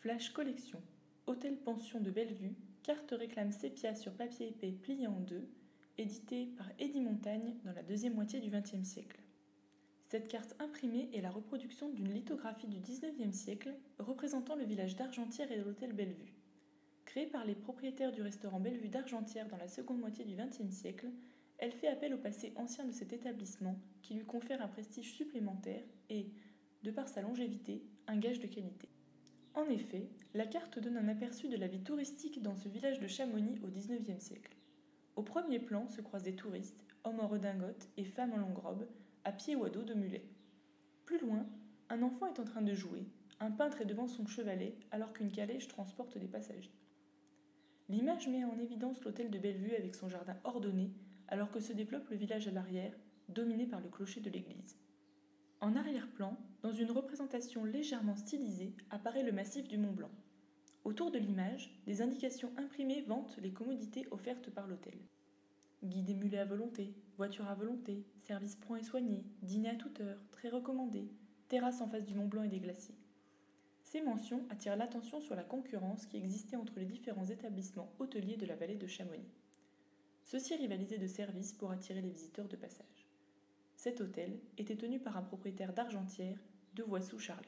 Flash collection. Hôtel-pension de Bellevue, carte réclame sépia sur papier épais plié en deux, édité par Eddie Montagne dans la deuxième moitié du XXe siècle. Cette carte imprimée est la reproduction d'une lithographie du XIXe siècle représentant le village d'Argentière et l'hôtel Bellevue. Créée par les propriétaires du restaurant Bellevue d'Argentière dans la seconde moitié du XXe siècle, elle fait appel au passé ancien de cet établissement qui lui confère un prestige supplémentaire et, de par sa longévité, un gage de qualité. En effet, la carte donne un aperçu de la vie touristique dans ce village de Chamonix au XIXe siècle. Au premier plan se croisent des touristes, hommes en redingote et femmes en longue robe, à pied ou à dos de mulet. Plus loin, un enfant est en train de jouer, un peintre est devant son chevalet alors qu'une calèche transporte des passagers. L'image met en évidence l'hôtel de Bellevue avec son jardin ordonné alors que se développe le village à l'arrière, dominé par le clocher de l'église. En arrière-plan, dans une représentation légèrement stylisée, apparaît le massif du Mont Blanc. Autour de l'image, des indications imprimées vantent les commodités offertes par l'hôtel. Guide et mulet à volonté, voiture à volonté, service prompt et soigné, dîner à toute heure, très recommandé, terrasse en face du Mont Blanc et des glaciers. Ces mentions attirent l'attention sur la concurrence qui existait entre les différents établissements hôteliers de la vallée de Chamonix. Ceux-ci rivalisaient de services pour attirer les visiteurs de passage. Cet hôtel était tenu par un propriétaire d'Argentière, Devoissou-Charlet.